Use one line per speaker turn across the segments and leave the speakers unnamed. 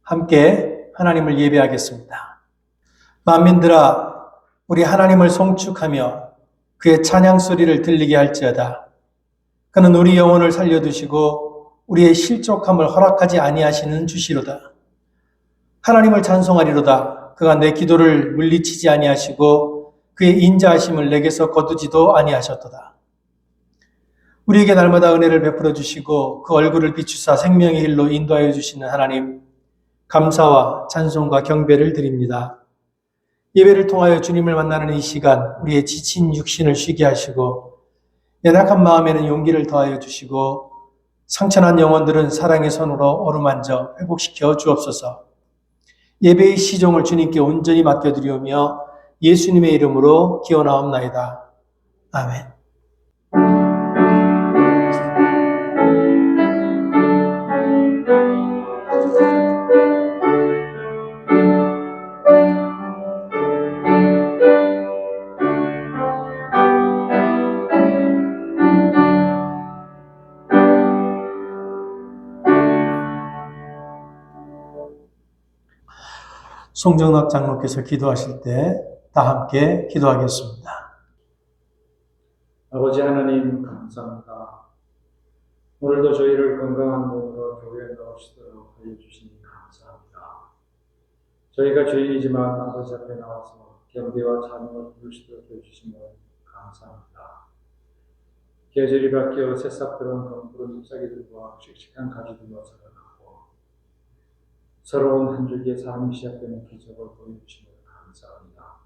함께 하나님을 예배하겠습니다. 만민들아, 우리 하나님을 송축하며 그의 찬양 소리를 들리게 할지어다. 그는 우리 영혼을 살려두시고 우리의 실족함을 허락하지 아니하시는 주시로다. 하나님을 찬송하리로다. 그가 내 기도를 물리치지 아니하시고 그의 인자하심을 내게서 거두지도 아니하셨도다. 우리에게 날마다 은혜를 베풀어 주시고 그 얼굴을 비추사 생명의 길로 인도하여 주시는 하나님, 감사와 찬송과 경배를 드립니다. 예배를 통하여 주님을 만나는 이 시간, 우리의 지친 육신을 쉬게 하시고 연약한 마음에는 용기를 더하여 주시고 상처난 영혼들은 사랑의 손으로 어루만져 회복시켜 주옵소서. 예배의 시종을 주님께 온전히 맡겨드리오며 예수님의 이름으로 기원하옵나이다. 아멘. 송정락 장로께서 기도하실 때 다 함께 기도하겠습니다.
아버지 하나님 감사합니다. 오늘도 저희를 건강한 몸으로 교회에 나오시도록 알려주시니 감사합니다. 저희가 죄인이지만 아버지 앞에 나와서 경배와 찬양을 부르시도록 해주시니 감사합니다. 계절이 바뀌어 새싹들은 검푸른 잎사귀들과 씩씩한 가지들로 자라나고 새로운 한 줄기의 삶이 시작되는 기적을 보여주시니 감사합니다.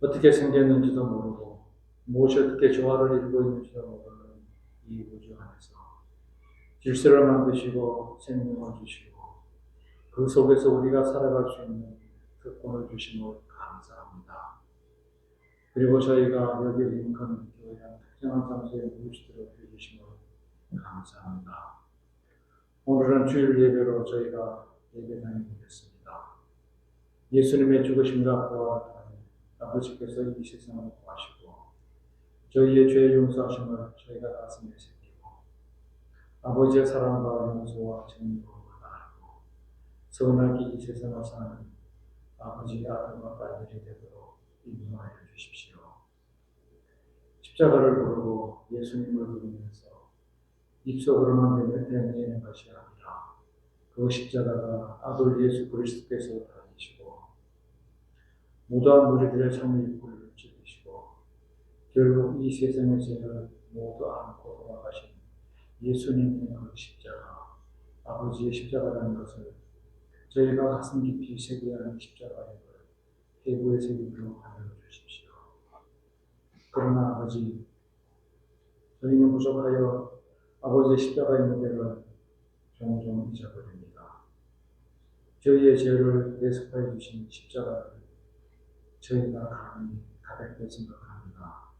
어떻게 생겼는지도 모르고 무엇이 어떻게 조화를 이루고 있는지도 모르는 이 우주 안에서 질서를 만드시고 생명을 주시고 그 속에서 우리가 살아갈 수 있는 특권을 주심을 감사합니다. 그리고 저희가 여기 링컨 교회 특정한 장소에 모시도록 해주심을 감사합니다. 오늘은 주일 예배로 저희가 예배당에 오겠습니다. 예수님의 죽으심과 부활을 통해 아버지께서 이 세상을 구하시고 저희의 죄 용서하심을 저희가 가슴에 새기고 아버지의 사랑과 용서와 정의로움을 알고 선하게 이 세상을 사는 아버지의 아들과 딸들이 되도록 인도하여 주십시오. 십자가를 부르고 예수님을 부르면서 입속으로만 되뇌는 것이 아니라 그 십자가가 아들 예수 그리스도께서 다니시고 무도한 무리들의 참을 꿀을 찢으시고 결국 이 세상의 죄를 모두 안고 돌아가신 예수님의 그 십자가, 아버지의 십자가라는 것을 저희가 가슴 깊이 새겨야 하는 십자가임을 해부의 새김으로 하여 주십시오. 그러나 아버지, 저희는 부족하여 아버지의 십자가의 무게를 종종 잊어버립니다. 저희의 죄를 대속하여 주신 십자가를 저희가 감히 가볍게 생각합니다.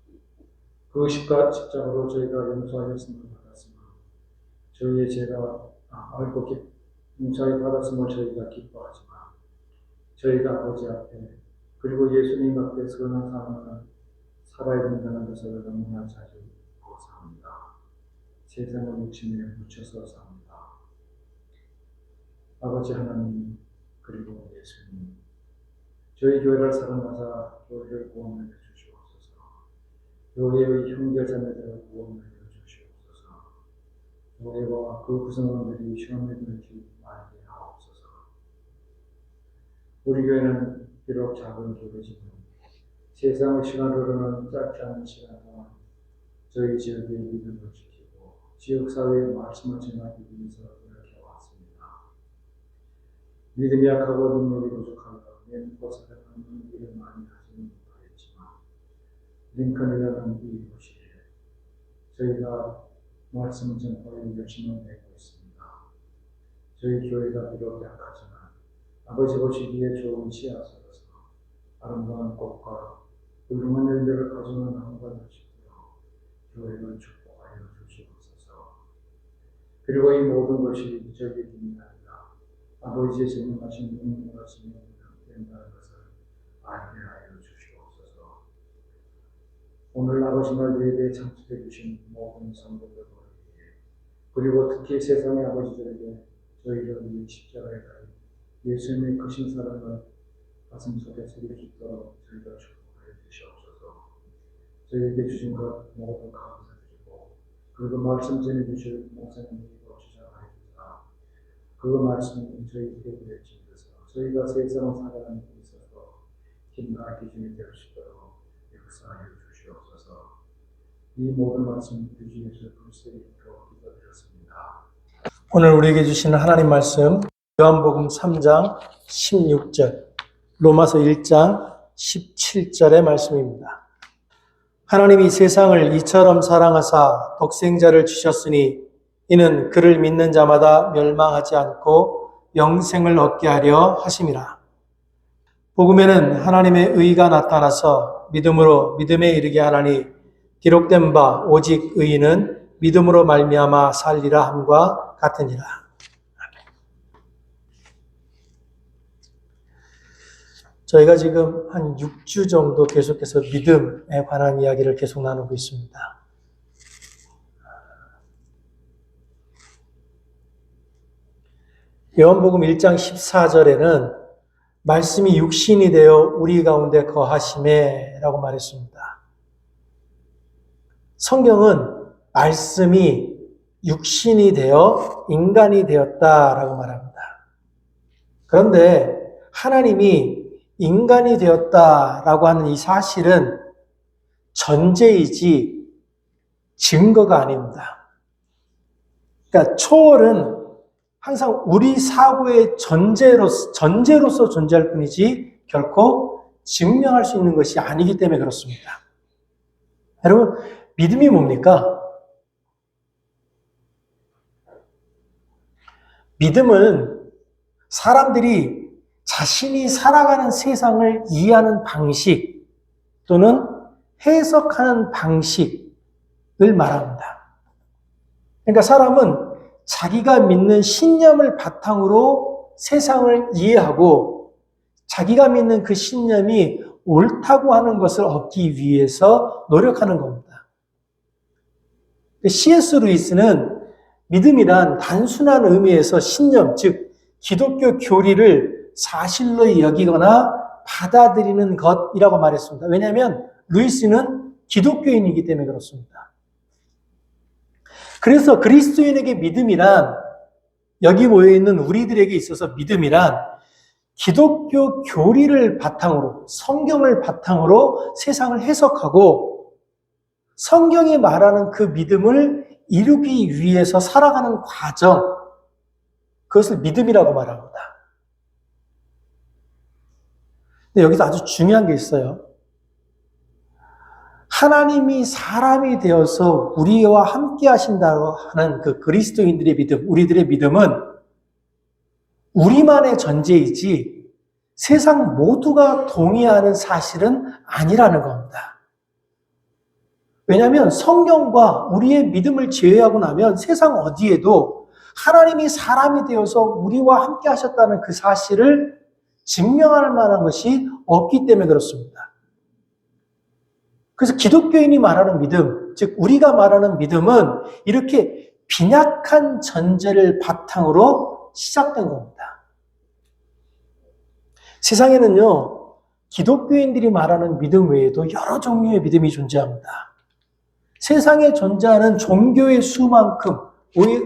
그 십자가로 저희가 용서하였음을 받았으면 저희의 죄가 알고 용서를 받았음을 저희가 기뻐하지만 저희가 아버지 앞에 그리고 예수님 앞에 선한 삶을 살아야 된다는 것을 너무나 자주 고사합니다. 세상을 욕심에 묻혀서 삽니다. 아버지 하나님 그리고 예수님, 저희 교회를 사랑하사 교회를 구원하여 주시옵소서. 교회의 형제자매들을 구원하여 주시옵소서. 교회와 그 구성원들이 시험에 들지 말게 하옵소서. 우리 교회는 비록 작은 교회지만 세상의 시간 흐르는 짧지 않은 시간 동안 저희 지역의 믿음을 지키고 지역사회의 말씀을 전하기 위해서 노력해 왔습니다. 믿음이 약하고 능력이 부족하여 믿고 살아가는 일을 많이 하지는 못하였지만 링컨이라는 이 도시에 저희가 말씀 전파에 열심히 내고 있습니다. 저희 교회가 비록 약하지만 아버지 보시기에 좋은 씨앗으로서 아름다운 꽃과 훌륭한 열매를 가져오는 나무가 될 수 있도록 교회를 축복하여 주시옵소서. 그리고 이 모든 것이 저에게 힘이 아니라 아버지의 전능하신 능력하신 된다는 것을 알게 하여 주시옵소서. 오늘 아버지말 예배에 참석해 주신 모든 성도들을 위해 그리고 특히 세상의 아버지들에게 저희를 위해 십자가에 달린 예수님의 크신 사랑을 가슴속에 새길 수 있도록 저희가 축복하여 주시옵소서. 저희에게 주신 것 모두 감사드리고 그리고 말씀 전해주실 목사님이고 주장하여 주사 그 말씀이 저희 곁에 주셔서 저희가 세상을 살아가는 데 있어서 힘과 기준이 될 수 있도록 역사하여 주시옵소서. 이 모든 말씀 주신 예수 그리스도의 이름으로 기도드렸습니다.
오늘 우리에게 주시는 하나님 말씀 요한복음 3장 16절, 로마서 1장 17절의 말씀입니다. 하나님이 세상을 이처럼 사랑하사 독생자를 주셨으니 이는 그를 믿는 자마다 멸망하지 않고 영생을 얻게 하려 하심이라. 복음에는 하나님의 의가 나타나서 믿음으로 믿음에 이르게 하나니 기록된 바 오직 의인은 믿음으로 말미암아 살리라 함과 같으니라. 저희가 지금 한 6주 정도 계속해서 믿음에 관한 이야기를 계속 나누고 있습니다. 요한복음 1장 14절에는 말씀이 육신이 되어 우리 가운데 거하심에 라고 말했습니다. 성경은 말씀이 육신이 되어 인간이 되었다라고 말합니다. 그런데 하나님이 인간이 되었다라고 하는 이 사실은 전제이지 증거가 아닙니다. 그러니까 초월은 항상 우리 사고의 전제로서 존재할 뿐이지 결코 증명할 수 있는 것이 아니기 때문에 그렇습니다. 여러분, 믿음이 뭡니까? 믿음은 사람들이 자신이 살아가는 세상을 이해하는 방식 또는 해석하는 방식을 말합니다. 그러니까 사람은 자기가 믿는 신념을 바탕으로 세상을 이해하고 자기가 믿는 그 신념이 옳다고 하는 것을 얻기 위해서 노력하는 겁니다. C.S. 루이스는 믿음이란 단순한 의미에서 신념, 즉 기독교 교리를 사실로 여기거나 받아들이는 것이라고 말했습니다. 왜냐하면 루이스는 기독교인이기 때문에 그렇습니다. 그래서 그리스도인에게 믿음이란, 여기 모여있는 우리들에게 있어서 믿음이란 기독교 교리를 바탕으로, 성경을 바탕으로 세상을 해석하고 성경이 말하는 그 믿음을 이루기 위해서 살아가는 과정, 그것을 믿음이라고 말합니다. 근데 여기서 아주 중요한 게 있어요. 하나님이 사람이 되어서 우리와 함께 하신다고 하는 그 그리스도인들의 믿음, 우리들의 믿음은 우리만의 전제이지 세상 모두가 동의하는 사실은 아니라는 겁니다. 왜냐하면 성경과 우리의 믿음을 제외하고 나면 세상 어디에도 하나님이 사람이 되어서 우리와 함께 하셨다는 그 사실을 증명할 만한 것이 없기 때문에 그렇습니다. 그래서 기독교인이 말하는 믿음, 즉 우리가 말하는 믿음은 이렇게 빈약한 전제를 바탕으로 시작된 겁니다. 세상에는요, 기독교인들이 말하는 믿음 외에도 여러 종류의 믿음이 존재합니다. 세상에 존재하는 종교의 수만큼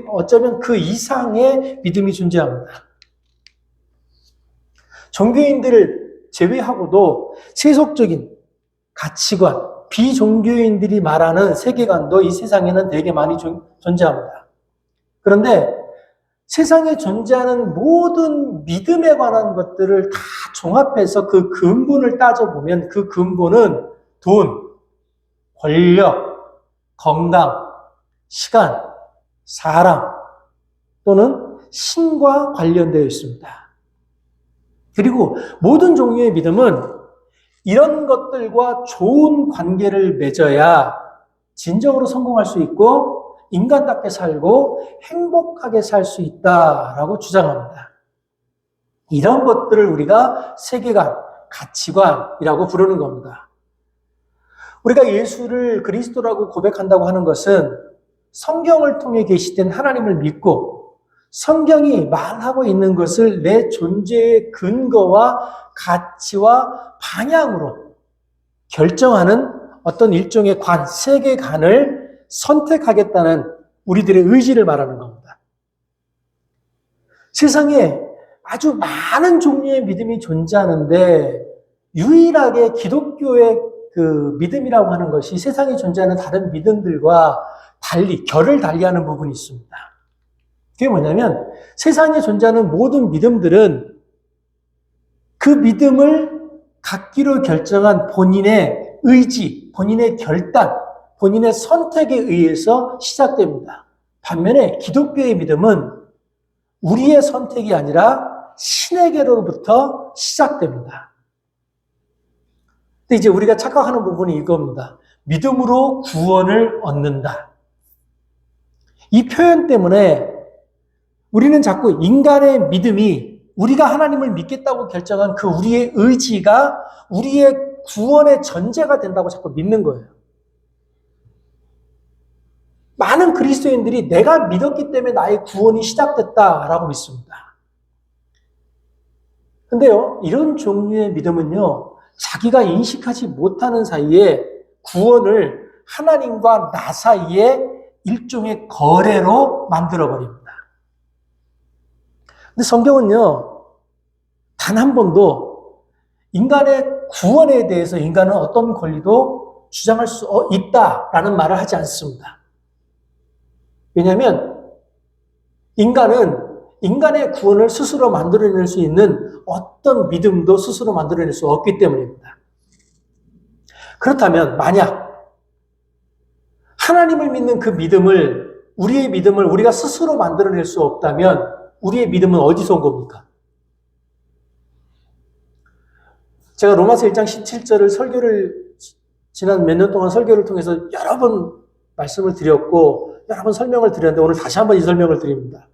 어쩌면 그 이상의 믿음이 존재합니다. 종교인들을 제외하고도 세속적인 가치관, 비종교인들이 말하는 세계관도 이 세상에는 되게 많이 존재합니다. 그런데 세상에 존재하는 모든 믿음에 관한 것들을 다 종합해서 그 근본을 따져보면 그 근본은 돈, 권력, 건강, 시간, 사랑 또는 신과 관련되어 있습니다. 그리고 모든 종류의 믿음은 이런 것들과 좋은 관계를 맺어야 진정으로 성공할 수 있고 인간답게 살고 행복하게 살 수 있다라고 주장합니다. 이런 것들을 우리가 세계관, 가치관이라고 부르는 겁니다. 우리가 예수를 그리스도라고 고백한다고 하는 것은 성경을 통해 계시된 하나님을 믿고 성경이 말하고 있는 것을 내 존재의 근거와 가치와 방향으로 결정하는 어떤 일종의 세계관을 선택하겠다는 우리들의 의지를 말하는 겁니다. 세상에 아주 많은 종류의 믿음이 존재하는데 유일하게 기독교의 그 믿음이라고 하는 것이 세상에 존재하는 다른 믿음들과 결을 달리하는 부분이 있습니다. 그게 뭐냐면 세상에 존재하는 모든 믿음들은 그 믿음을 갖기로 결정한 본인의 의지, 본인의 결단, 본인의 선택에 의해서 시작됩니다. 반면에 기독교의 믿음은 우리의 선택이 아니라 신에게로부터 시작됩니다. 근데 이제 우리가 착각하는 부분이 이겁니다. 믿음으로 구원을 얻는다. 이 표현 때문에 우리는 자꾸 인간의 믿음이 우리가 하나님을 믿겠다고 결정한 그 우리의 의지가 우리의 구원의 전제가 된다고 자꾸 믿는 거예요. 많은 그리스도인들이 내가 믿었기 때문에 나의 구원이 시작됐다라고 믿습니다. 근데요, 이런 종류의 믿음은요, 자기가 인식하지 못하는 사이에 구원을 하나님과 나 사이에 일종의 거래로 만들어버립니다. 근데 성경은요, 단 한 번도 인간의 구원에 대해서 인간은 어떤 권리도 주장할 수 있다라는 말을 하지 않습니다. 왜냐하면 인간은 인간의 구원을 스스로 만들어낼 수 있는 어떤 믿음도 스스로 만들어낼 수 없기 때문입니다. 그렇다면 만약 하나님을 믿는 그 믿음을, 우리의 믿음을 우리가 스스로 만들어낼 수 없다면 우리의 믿음은 어디서 온 겁니까? 제가 로마서 1장 17절을 지난 몇 년 동안 설교를 통해서 여러 번 말씀을 드렸고 여러 번 설명을 드렸는데 오늘 다시 한번 이 설명을 드립니다.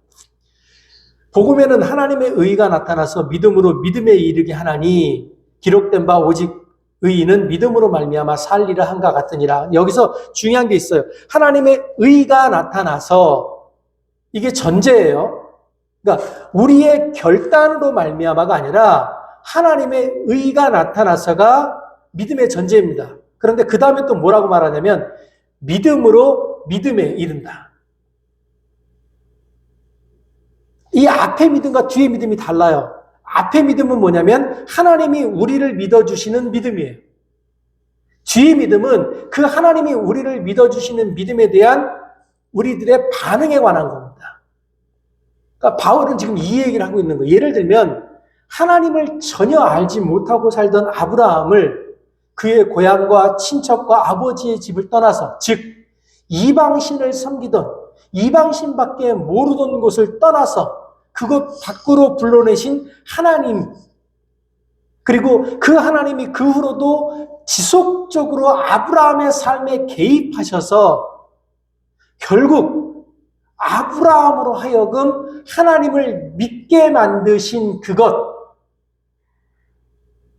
복음에는 하나님의 의가 나타나서 믿음으로 믿음에 이르게 하나니 기록된 바 오직 의인은 믿음으로 말미암아 살리라 한가 같으니라. 여기서 중요한 게 있어요. 하나님의 의가 나타나서 이게 전제예요. 그러니까 우리의 결단으로 말미암아가 아니라 하나님의 의가 나타나서가 믿음의 전제입니다. 그런데 그 다음에 또 뭐라고 말하냐면 믿음으로 믿음에 이른다. 이 앞의 믿음과 뒤의 믿음이 달라요. 앞의 믿음은 뭐냐면 하나님이 우리를 믿어주시는 믿음이에요. 뒤의 믿음은 그 하나님이 우리를 믿어주시는 믿음에 대한 우리들의 반응에 관한 겁니다. 그러니까 바울은 지금 이 얘기를 하고 있는 거예요. 예를 들면 하나님을 전혀 알지 못하고 살던 아브라함을 그의 고향과 친척과 아버지의 집을 떠나서, 즉 이방신을 섬기던 이방신밖에 모르던 곳을 떠나서 그것 밖으로 불러내신 하나님, 그리고 그 하나님이 그 후로도 지속적으로 아브라함의 삶에 개입하셔서 결국 아브라함으로 하여금 하나님을 믿게 만드신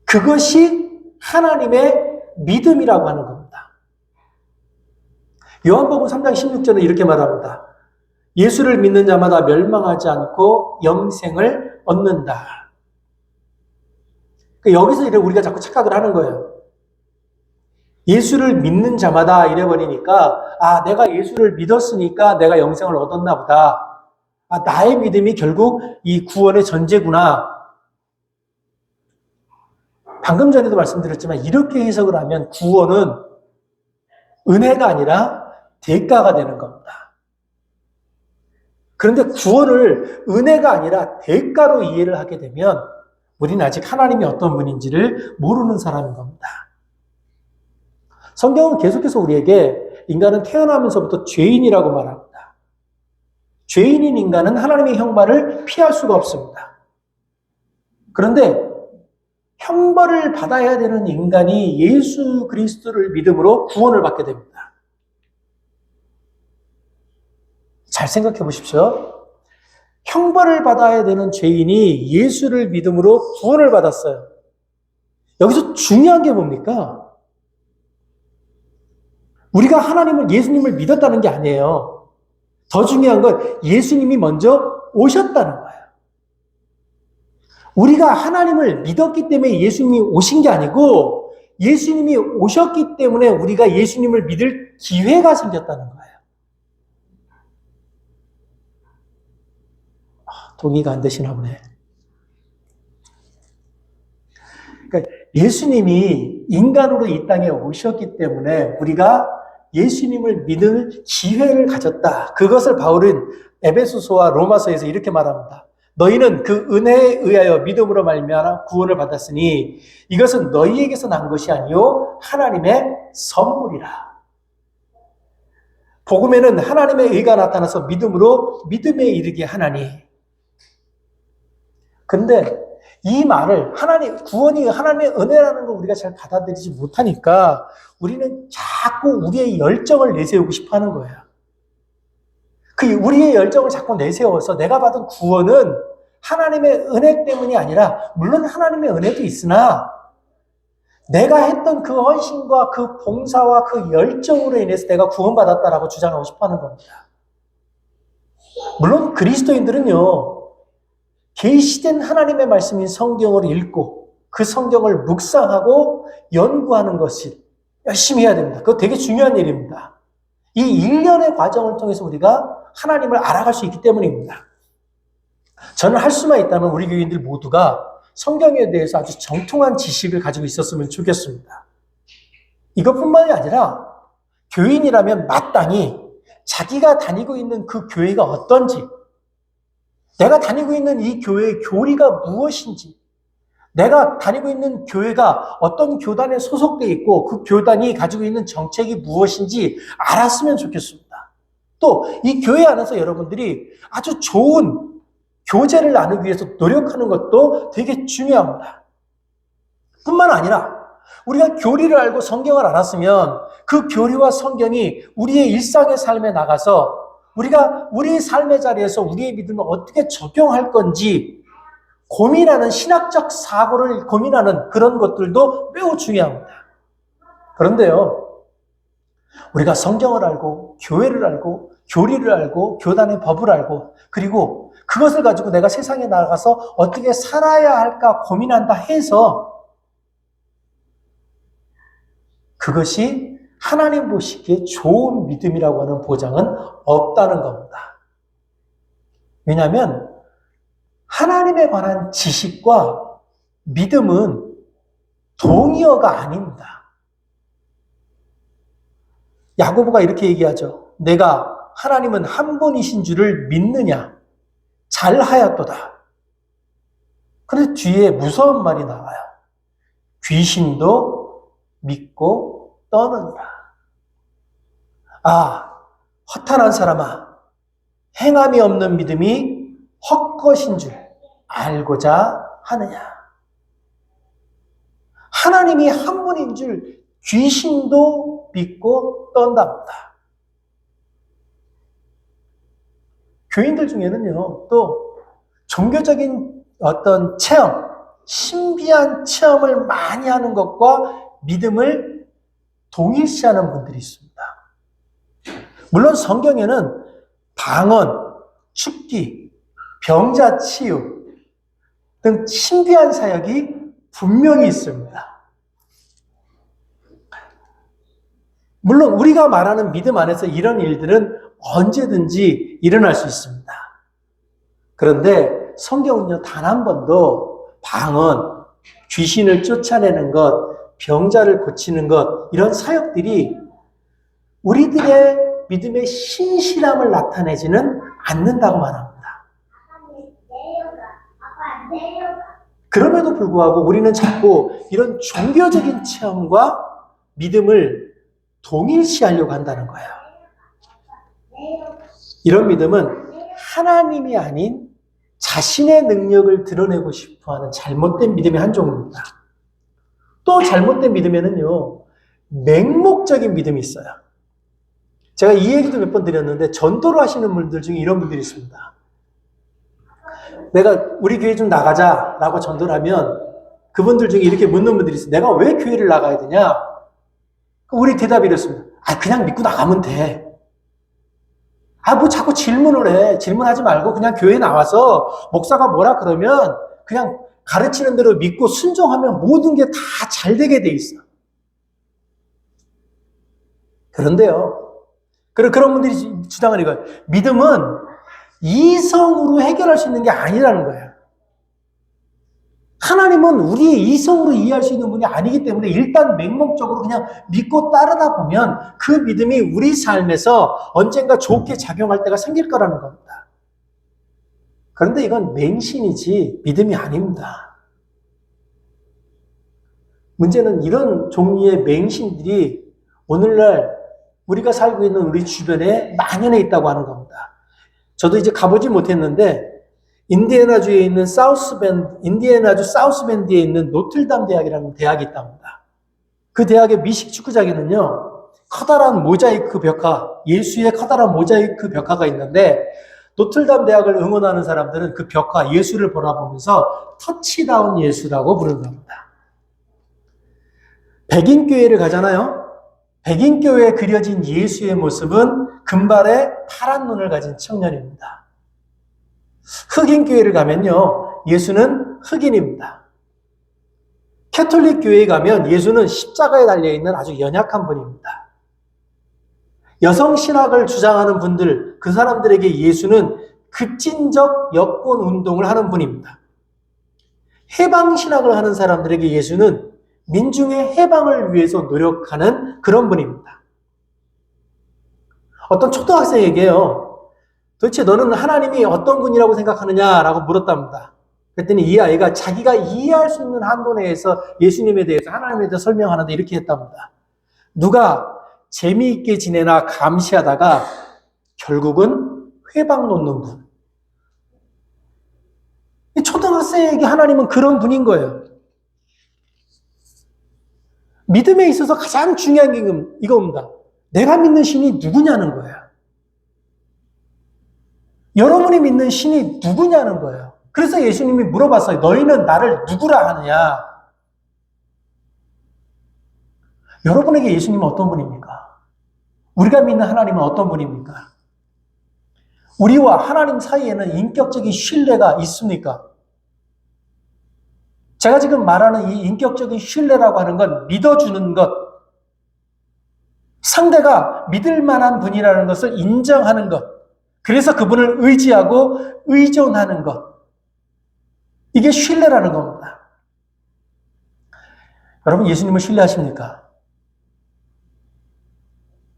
그것이 하나님의 믿음이라고 하는 겁니다. 요한복음 3장 16절은 이렇게 말합니다. 예수를 믿는 자마다 멸망하지 않고 영생을 얻는다. 여기서 우리가 자꾸 착각을 하는 거예요. 예수를 믿는 자마다 이래버리니까 내가 예수를 믿었으니까 내가 영생을 얻었나 보다. 나의 믿음이 결국 이 구원의 전제구나. 방금 전에도 말씀드렸지만 이렇게 해석을 하면 구원은 은혜가 아니라 대가가 되는 겁니다. 그런데 구원을 은혜가 아니라 대가로 이해를 하게 되면 우리는 아직 하나님이 어떤 분인지를 모르는 사람인 겁니다. 성경은 계속해서 우리에게 인간은 태어나면서부터 죄인이라고 말합니다. 죄인인 인간은 하나님의 형벌을 피할 수가 없습니다. 그런데 형벌을 받아야 되는 인간이 예수 그리스도를 믿음으로 구원을 받게 됩니다. 잘 생각해 보십시오. 형벌을 받아야 되는 죄인이 예수를 믿음으로 구원을 받았어요. 여기서 중요한 게 뭡니까? 우리가 예수님을 믿었다는 게 아니에요. 더 중요한 건 예수님이 먼저 오셨다는 거예요. 우리가 하나님을 믿었기 때문에 예수님이 오신 게 아니고 예수님이 오셨기 때문에 우리가 예수님을 믿을 기회가 생겼다는 거예요. 동의가 안 되시나 보네. 그러니까 예수님이 인간으로 이 땅에 오셨기 때문에 우리가 예수님을 믿을 기회를 가졌다. 그것을 바울은 에베소서와 로마서에서 이렇게 말합니다. 너희는 그 은혜에 의하여 믿음으로 말미암아 구원을 받았으니 이것은 너희에게서 난 것이 아니요 하나님의 선물이라. 복음에는 하나님의 의가 나타나서 믿음으로 믿음에 이르게 하나니. 근데 이 말을 구원이 하나님의 은혜라는 걸 우리가 잘 받아들이지 못하니까 우리는 자꾸 우리의 열정을 내세우고 싶어 하는 거예요. 우리의 열정을 자꾸 내세워서 내가 받은 구원은 하나님의 은혜 때문이 아니라, 물론 하나님의 은혜도 있으나, 내가 했던 그 헌신과 그 봉사와 그 열정으로 인해서 내가 구원받았다라고 주장하고 싶어 하는 겁니다. 물론 그리스도인들은요, 계시된 하나님의 말씀인 성경을 읽고 그 성경을 묵상하고 연구하는 것이 열심히 해야 됩니다. 그거 되게 중요한 일입니다. 이 일련의 과정을 통해서 우리가 하나님을 알아갈 수 있기 때문입니다. 저는 할 수만 있다면 우리 교인들 모두가 성경에 대해서 아주 정통한 지식을 가지고 있었으면 좋겠습니다. 이것뿐만이 아니라 교인이라면 마땅히 자기가 다니고 있는 그 교회가 어떤지, 내가 다니고 있는 이 교회의 교리가 무엇인지, 내가 다니고 있는 교회가 어떤 교단에 소속되어 있고 그 교단이 가지고 있는 정책이 무엇인지 알았으면 좋겠습니다. 또 이 교회 안에서 여러분들이 아주 좋은 교제를 나누기 위해서 노력하는 것도 되게 중요합니다. 뿐만 아니라 우리가 교리를 알고 성경을 알았으면 그 교리와 성경이 우리의 일상의 삶에 나가서 우리가 우리의 삶의 자리에서 우리의 믿음을 어떻게 적용할 건지 고민하는, 신학적 사고를 고민하는 그런 것들도 매우 중요합니다. 그런데요, 우리가 성경을 알고 교회를 알고 교리를 알고 교단의 법을 알고 그리고 그것을 가지고 내가 세상에 나가서 어떻게 살아야 할까 고민한다 해서 그것이 하나님 보시기에 좋은 믿음이라고 하는 보장은 없다는 겁니다. 왜냐하면 하나님에 관한 지식과 믿음은 동의어가 아닙니다. 야고보가 이렇게 얘기하죠. 내가 하나님은 한 분이신 줄을 믿느냐? 잘하였도다. 그런데 뒤에 무서운 말이 나와요. 귀신도 믿고 떠느니라. 아, 허탄한 사람아, 행함이 없는 믿음이 헛것인 줄 알고자 하느냐. 하나님이 한 분인 줄 귀신도 믿고 떤답니다. 교인들 중에는요, 또 종교적인 어떤 체험, 신비한 체험을 많이 하는 것과 믿음을 동일시하는 분들이 있습니다. 물론 성경에는 방언, 축기, 병자 치유 등 신비한 사역이 분명히 있습니다. 물론 우리가 말하는 믿음 안에서 이런 일들은 언제든지 일어날 수 있습니다. 그런데 성경은요, 단 한 번도 방언, 귀신을 쫓아내는 것, 병자를 고치는 것, 이런 사역들이 우리들의 믿음의 신실함을 나타내지는 않는다고 말합니다. 그럼에도 불구하고 우리는 자꾸 이런 종교적인 체험과 믿음을 동일시하려고 한다는 거예요. 이런 믿음은 하나님이 아닌 자신의 능력을 드러내고 싶어하는 잘못된 믿음의 한 종류입니다. 또 잘못된 믿음에는요, 맹목적인 믿음이 있어요. 제가 이 얘기도 몇 번 드렸는데 전도를 하시는 분들 중에 이런 분들이 있습니다. 내가 우리 교회 좀 나가자라고 전도를 하면 그분들 중에 이렇게 묻는 분들이 있어요. 내가 왜 교회를 나가야 되냐? 우리 대답이 이렇습니다. 그냥 믿고 나가면 돼. 뭐 자꾸 질문을 해. 질문하지 말고 그냥 교회 나와서 목사가 뭐라 그러면 그냥 가르치는 대로 믿고 순종하면 모든 게 다 잘 되게 돼 있어. 그런데요. 그런 분들이 주장을 이거예요. 믿음은 이성으로 해결할 수 있는 게 아니라는 거예요. 하나님은 우리의 이성으로 이해할 수 있는 분이 아니기 때문에 일단 맹목적으로 그냥 믿고 따르다 보면 그 믿음이 우리 삶에서 언젠가 좋게 작용할 때가 생길 거라는 겁니다. 그런데 이건 맹신이지 믿음이 아닙니다. 문제는 이런 종류의 맹신들이 오늘날 우리가 살고 있는 우리 주변에 만연해 있다고 하는 겁니다. 저도 이제 가보지 못했는데 인디애나주에 있는 인디애나주 사우스밴드에 있는 노틀담 대학이라는 대학이 있답니다. 그 대학의 미식 축구장에는요, 커다란 모자이크 벽화, 예수의 커다란 모자이크 벽화가 있는데 노틀담 대학을 응원하는 사람들은 그 벽화, 예수를 바라보면서 터치다운 예수라고 부르는 겁니다. 백인교회를 가잖아요. 백인교회에 그려진 예수의 모습은 금발에 파란 눈을 가진 청년입니다. 흑인교회를 가면요, 예수는 흑인입니다. 캐톨릭 교회에 가면 예수는 십자가에 달려있는 아주 연약한 분입니다. 여성 신학을 주장하는 분들, 그 사람들에게 예수는 급진적 여권 운동을 하는 분입니다. 해방 신학을 하는 사람들에게 예수는 민중의 해방을 위해서 노력하는 그런 분입니다. 어떤 초등학생에게요, 도대체 너는 하나님이 어떤 분이라고 생각하느냐라고 물었답니다. 그랬더니 이 아이가 자기가 이해할 수 있는 한도 내에서 예수님에 대해서, 하나님에 대해서 설명하는데 이렇게 했답니다. 누가 재미있게 지내나 감시하다가 결국은 회방 놓는 분. 초등학생에게 하나님은 그런 분인 거예요. 믿음에 있어서 가장 중요한 게 이겁니다. 내가 믿는 신이 누구냐는 거예요. 여러분이 믿는 신이 누구냐는 거예요. 그래서 예수님이 물어봤어요. 너희는 나를 누구라 하느냐? 여러분에게 예수님은 어떤 분입니까? 우리가 믿는 하나님은 어떤 분입니까? 우리와 하나님 사이에는 인격적인 신뢰가 있습니까? 제가 지금 말하는 이 인격적인 신뢰라고 하는 건 믿어주는 것, 상대가 믿을 만한 분이라는 것을 인정하는 것, 그래서 그분을 의지하고 의존하는 것, 이게 신뢰라는 겁니다. 여러분, 예수님을 신뢰하십니까?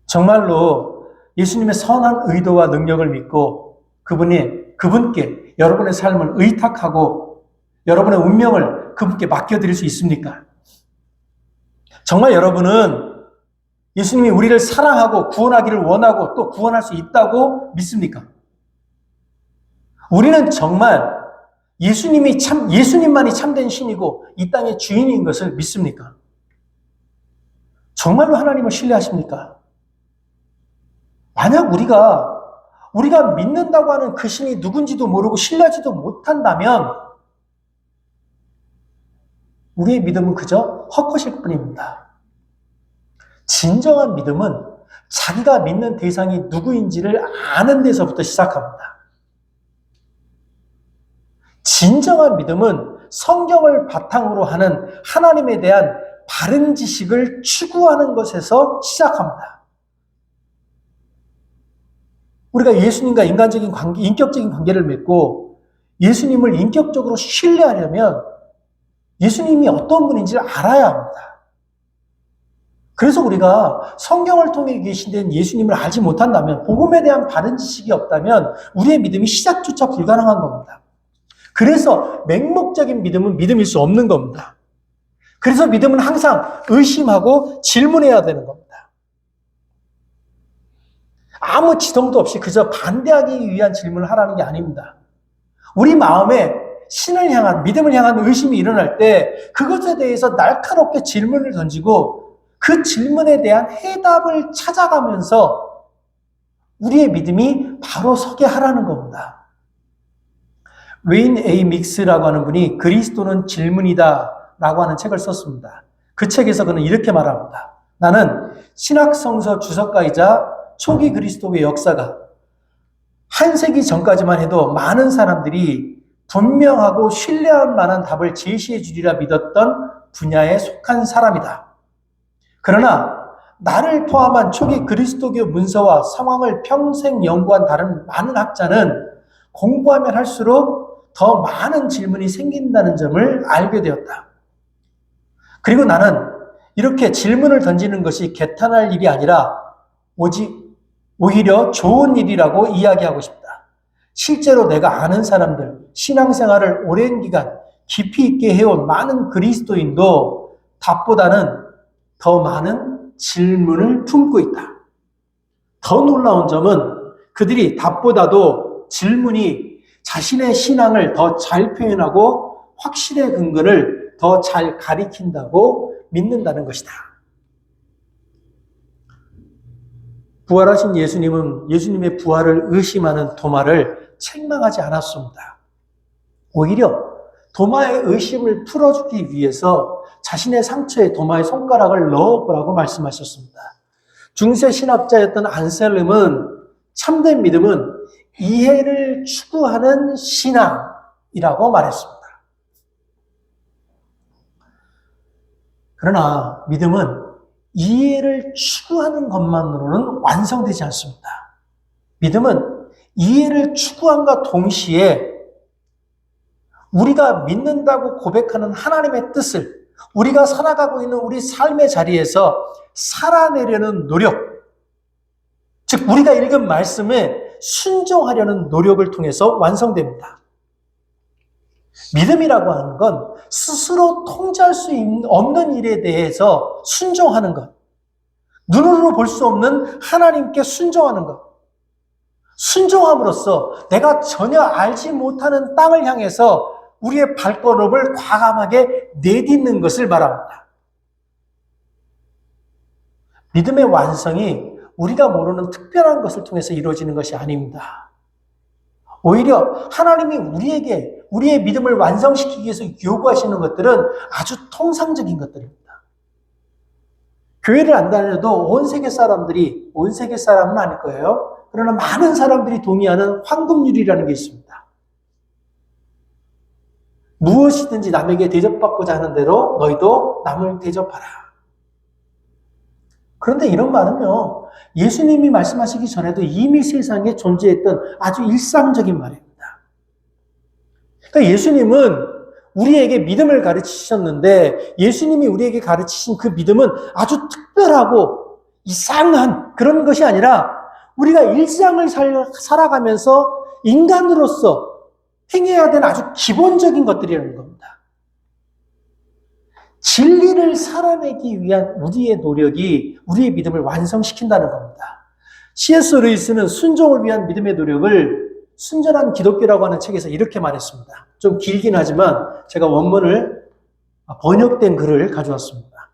정말로 예수님의 선한 의도와 능력을 믿고 그분께 여러분의 삶을 의탁하고 여러분의 운명을 그분께 맡겨드릴 수 있습니까? 정말 여러분은 예수님이 우리를 사랑하고 구원하기를 원하고 또 구원할 수 있다고 믿습니까? 우리는 정말 예수님만이 참된 신이고 이 땅의 주인인 것을 믿습니까? 정말로 하나님을 신뢰하십니까? 만약 우리가 믿는다고 하는 그 신이 누군지도 모르고 신뢰하지도 못한다면 우리의 믿음은 그저 헛것일 뿐입니다. 진정한 믿음은 자기가 믿는 대상이 누구인지를 아는 데서부터 시작합니다. 진정한 믿음은 성경을 바탕으로 하는 하나님에 대한 바른 지식을 추구하는 것에서 시작합니다. 우리가 예수님과 인격적인 관계를 맺고 예수님을 인격적으로 신뢰하려면 예수님이 어떤 분인지를 알아야 합니다. 그래서 우리가 성경을 통해 계신 예수님을 알지 못한다면, 복음에 대한 바른 지식이 없다면 우리의 믿음이 시작조차 불가능한 겁니다. 그래서 맹목적인 믿음은 믿음일 수 없는 겁니다. 그래서 믿음은 항상 의심하고 질문해야 되는 겁니다. 아무 지성도 없이 그저 반대하기 위한 질문을 하라는 게 아닙니다. 우리 마음에 신을 향한, 믿음을 향한 의심이 일어날 때 그것에 대해서 날카롭게 질문을 던지고 그 질문에 대한 해답을 찾아가면서 우리의 믿음이 바로 서게 하라는 겁니다. 웨인 A. 믹스라고 하는 분이 그리스도는 질문이다 라고 하는 책을 썼습니다. 그 책에서 그는 이렇게 말합니다. 나는 신학성서 주석가이자 초기 그리스도의 역사가 한 세기 전까지만 해도 많은 사람들이 분명하고 신뢰할 만한 답을 제시해 주리라 믿었던 분야에 속한 사람이다. 그러나 나를 포함한 초기 그리스도교 문서와 상황을 평생 연구한 다른 많은 학자는 공부하면 할수록 더 많은 질문이 생긴다는 점을 알게 되었다. 그리고 나는 이렇게 질문을 던지는 것이 개탄할 일이 아니라 오히려 좋은 일이라고 이야기하고 싶다. 실제로 내가 아는 사람들, 신앙생활을 오랜 기간 깊이 있게 해온 많은 그리스도인도 답보다는 더 많은 질문을 품고 있다. 더 놀라운 점은 그들이 답보다도 질문이 자신의 신앙을 더 잘 표현하고 확신의 근거를 더 잘 가리킨다고 믿는다는 것이다. 부활하신 예수님은 예수님의 부활을 의심하는 도마를 책망하지 않았습니다. 오히려 도마의 의심을 풀어주기 위해서 자신의 상처에 도마의 손가락을 넣어보라고 말씀하셨습니다. 중세 신학자였던 안셀름은 참된 믿음은 이해를 추구하는 신앙이라고 말했습니다. 그러나 믿음은 이해를 추구하는 것만으로는 완성되지 않습니다. 믿음은 이해를 추구함과 동시에 우리가 믿는다고 고백하는 하나님의 뜻을 우리가 살아가고 있는 우리 삶의 자리에서 살아내려는 노력, 즉 우리가 읽은 말씀에 순종하려는 노력을 통해서 완성됩니다. 믿음이라고 하는 건 스스로 통제할 수 없는 일에 대해서 순종하는 것, 눈으로 볼 수 없는 하나님께 순종하는 것, 순종함으로써 내가 전혀 알지 못하는 땅을 향해서 우리의 발걸음을 과감하게 내딛는 것을 말합니다. 믿음의 완성이 우리가 모르는 특별한 것을 통해서 이루어지는 것이 아닙니다. 오히려 하나님이 우리의 믿음을 완성시키기 위해서 요구하시는 것들은 아주 통상적인 것들입니다. 교회를 안 다녀도 온 세계 사람은 아닐 거예요. 그러나 많은 사람들이 동의하는 황금률이라는 게 있습니다. 무엇이든지 남에게 대접받고자 하는 대로 너희도 남을 대접하라. 그런데 이런 말은요, 예수님이 말씀하시기 전에도 이미 세상에 존재했던 아주 일상적인 말입니다. 그러니까 예수님은 우리에게 믿음을 가르치셨는데 예수님이 우리에게 가르치신 그 믿음은 아주 특별하고 이상한 그런 것이 아니라 우리가 일상을 살아가면서 인간으로서 행해야 되는 아주 기본적인 것들이라는 겁니다. 진리를 살아내기 위한 우리의 노력이 우리의 믿음을 완성시킨다는 겁니다. C.S. 루이스는 순종을 위한 믿음의 노력을 순전한 기독교라고 하는 책에서 이렇게 말했습니다. 좀 길긴 하지만 제가 원문을 번역된 글을 가져왔습니다.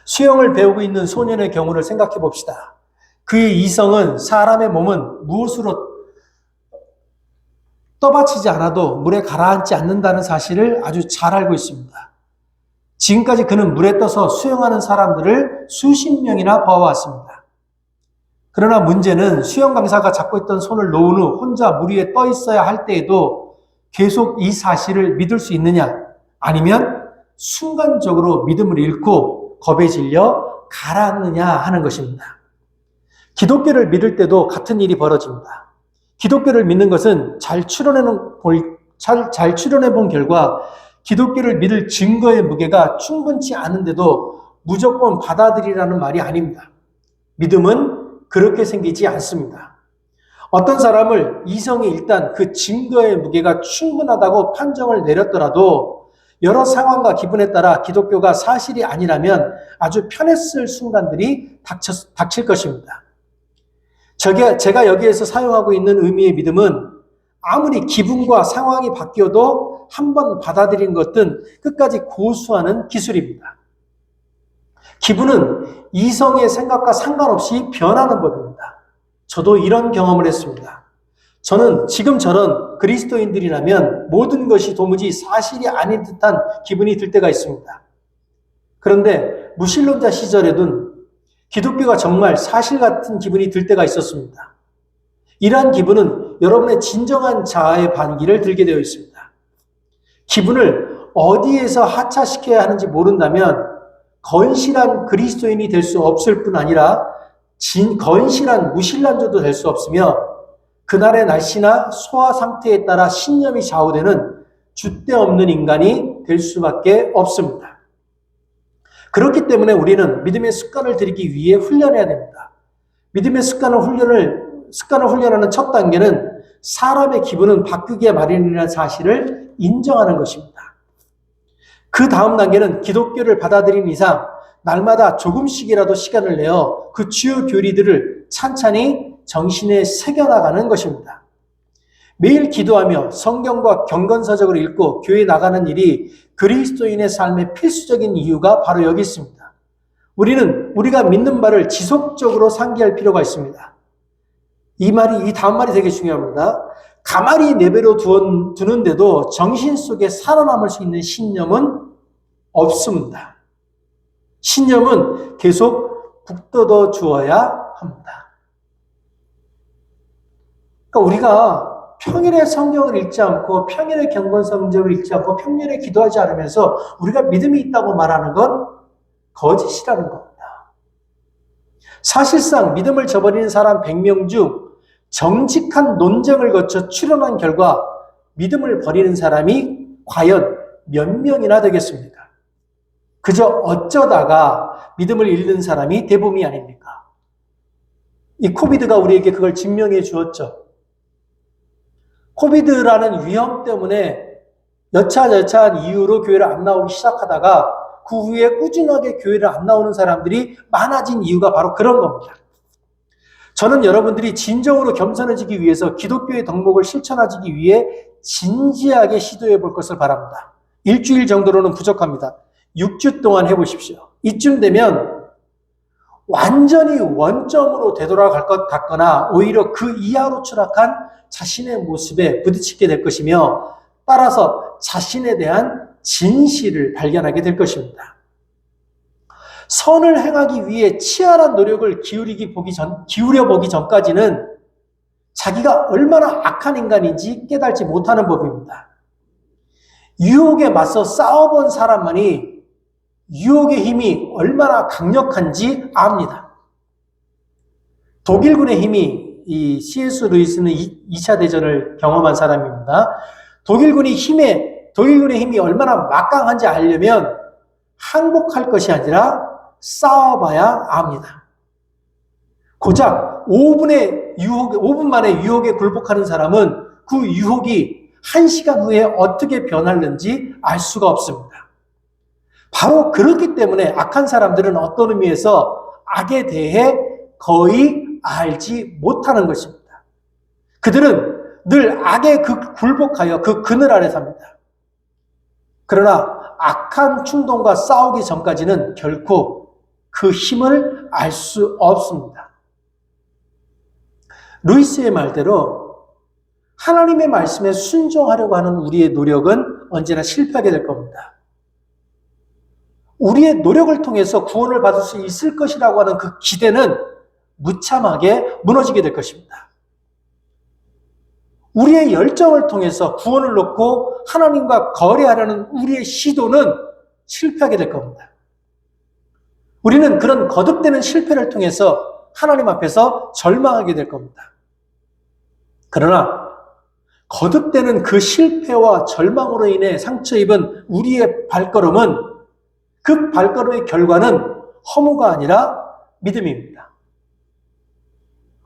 수영을 배우고 있는 소년의 경우를 생각해 봅시다. 그의 이성은 사람의 몸은 무엇으로 떠받치지 않아도 물에 가라앉지 않는다는 사실을 아주 잘 알고 있습니다. 지금까지 그는 물에 떠서 수영하는 사람들을 수십 명이나 보아왔습니다. 그러나 문제는 수영 강사가 잡고 있던 손을 놓은 후 혼자 물 위에 떠 있어야 할 때에도 계속 이 사실을 믿을 수 있느냐, 아니면 순간적으로 믿음을 잃고 겁에 질려 가라앉느냐 하는 것입니다. 기독교를 믿을 때도 같은 일이 벌어집니다. 기독교를 믿는 것은 잘 추론해 본 결과 기독교를 믿을 증거의 무게가 충분치 않은데도 무조건 받아들이라는 말이 아닙니다. 믿음은 그렇게 생기지 않습니다. 어떤 사람을 이성이 일단 그 증거의 무게가 충분하다고 판정을 내렸더라도 여러 상황과 기분에 따라 기독교가 사실이 아니라면 아주 편했을 순간들이 닥칠 것입니다. 제가 여기에서 사용하고 있는 의미의 믿음은 아무리 기분과 상황이 바뀌어도 한번 받아들인 것은 끝까지 고수하는 기술입니다. 기분은 이성의 생각과 상관없이 변하는 법입니다. 저도 이런 경험을 했습니다. 저는 지금처럼 그리스도인들이라면 모든 것이 도무지 사실이 아닌 듯한 기분이 들 때가 있습니다. 그런데 무신론자 시절에는 기독교가 정말 사실 같은 기분이 들 때가 있었습니다. 이러한 기분은 여러분의 진정한 자아의 반기를 들게 되어 있습니다. 기분을 어디에서 하차시켜야 하는지 모른다면 건실한 그리스도인이 될 수 없을 뿐 아니라 건실한 무신론자도 될 수 없으며 그날의 날씨나 소화 상태에 따라 신념이 좌우되는 줏대 없는 인간이 될 수밖에 없습니다. 그렇기 때문에 우리는 믿음의 습관을 들이기 위해 훈련해야 됩니다. 믿음의 습관을 훈련하는 첫 단계는 사람의 기분은 바뀌기에 마련이라는 사실을 인정하는 것입니다. 그 다음 단계는 기독교를 받아들인 이상 날마다 조금씩이라도 시간을 내어 그 주요 교리들을 찬찬히 정신에 새겨나가는 것입니다. 매일 기도하며 성경과 경건서적을 읽고 교회에 나가는 일이 그리스도인의 삶의 필수적인 이유가 바로 여기 있습니다. 우리는 우리가 믿는 바를 지속적으로 상기할 필요가 있습니다. 이 다음 말이 되게 중요합니다. 가만히 내버려 두는데도 정신 속에 살아남을 수 있는 신념은 없습니다. 신념은 계속 북돋워 주어야 합니다. 그러니까 우리가 평일에 성경을 읽지 않고 평일에 경건성경을 읽지 않고 평일에 기도하지 않으면서 우리가 믿음이 있다고 말하는 건 거짓이라는 겁니다. 사실상 믿음을 저버리는 사람 100명 중 정직한 논쟁을 거쳐 추론한 결과 믿음을 버리는 사람이 과연 몇 명이나 되겠습니까? 그저 어쩌다가 믿음을 잃는 사람이 대부분이 아닙니까? 이 코비드가 우리에게 그걸 증명해 주었죠. 코비드라는 위험 때문에 여차저차한 이유로 교회를 안 나오기 시작하다가 그 후에 꾸준하게 교회를 안 나오는 사람들이 많아진 이유가 바로 그런 겁니다. 저는 여러분들이 진정으로 겸손해지기 위해서 기독교의 덕목을 실천하기 위해 진지하게 시도해 볼 것을 바랍니다. 일주일 정도로는 부족합니다. 6주 동안 해보십시오. 이쯤 되면 완전히 원점으로 되돌아갈 것 같거나 오히려 그 이하로 추락한 자신의 모습에 부딪히게 될 것이며 따라서 자신에 대한 진실을 발견하게 될 것입니다. 선을 행하기 위해 치열한 노력을 기울여 보기 전까지는 자기가 얼마나 악한 인간인지 깨달지 못하는 법입니다. 유혹에 맞서 싸워본 사람만이 유혹의 힘이 얼마나 강력한지 압니다. 독일군의 힘이 이 C.S. 루이스는 2차 대전을 경험한 사람입니다. 독일군의 힘이 얼마나 막강한지 알려면 항복할 것이 아니라 싸워봐야 압니다. 고작 5분 만에 유혹에 굴복하는 사람은 그 유혹이 1시간 후에 어떻게 변하는지 알 수가 없습니다. 바로 그렇기 때문에 악한 사람들은 어떤 의미에서 악에 대해 거의 알지 못하는 것입니다. 그들은 늘 악에 굴복하여 그 그늘 아래 삽니다. 그러나 악한 충동과 싸우기 전까지는 결코 그 힘을 알 수 없습니다. 루이스의 말대로 하나님의 말씀에 순종하려고 하는 우리의 노력은 언제나 실패하게 될 겁니다. 우리의 노력을 통해서 구원을 받을 수 있을 것이라고 하는 그 기대는 무참하게 무너지게 될 것입니다. 우리의 열정을 통해서 구원을 얻고 하나님과 거래하려는 우리의 시도는 실패하게 될 겁니다. 우리는 그런 거듭되는 실패를 통해서 하나님 앞에서 절망하게 될 겁니다. 그러나 거듭되는 그 실패와 절망으로 인해 상처 입은 우리의 발걸음은 그 발걸음의 결과는 허무가 아니라 믿음입니다.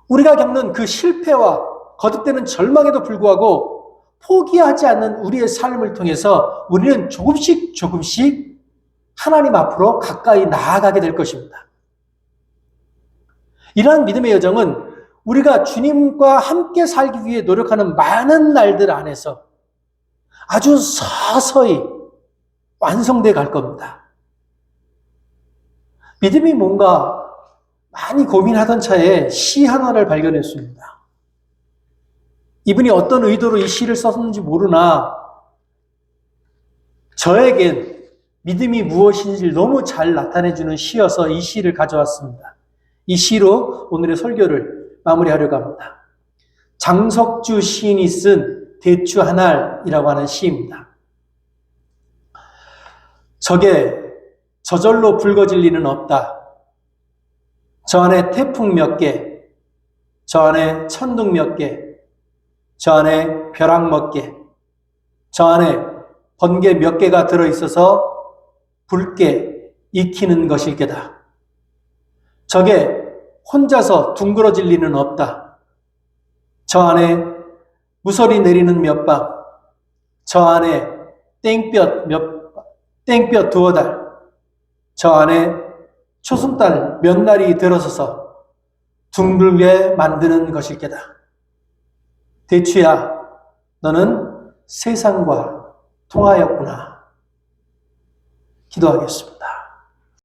우리가 겪는 그 실패와 거듭되는 절망에도 불구하고 포기하지 않는 우리의 삶을 통해서 우리는 조금씩 하나님 앞으로 가까이 나아가게 될 것입니다. 이러한 믿음의 여정은 우리가 주님과 함께 살기 위해 노력하는 많은 날들 안에서 아주 서서히 완성돼 갈 겁니다. 믿음이 뭔가 많이 고민하던 차에 시 하나를 발견했습니다. 이분이 어떤 의도로 이 시를 썼는지 모르나 저에겐 믿음이 무엇인지 너무 잘 나타내주는 시여서 이 시를 가져왔습니다. 이 시로 오늘의 설교를 마무리하려고 합니다. 장석주 시인이 쓴 대추 한 알이라고 하는 시입니다. 적에 저절로 붉어질 리는 없다. 저 안에 태풍 몇 개, 저 안에 천둥 몇 개, 저 안에 벼락 몇 개, 저 안에 번개 몇 개가 들어있어서 붉게 익히는 것일 게다. 저게 혼자서 둥그러질 리는 없다. 저 안에 무설이 내리는 몇 방, 저 안에 땡볕 두어 달, 저 안에 초승달 몇 날이 들어서서 둥글게 만드는 것일 게다. 대추야, 너는 세상과 통하였구나. 기도하겠습니다.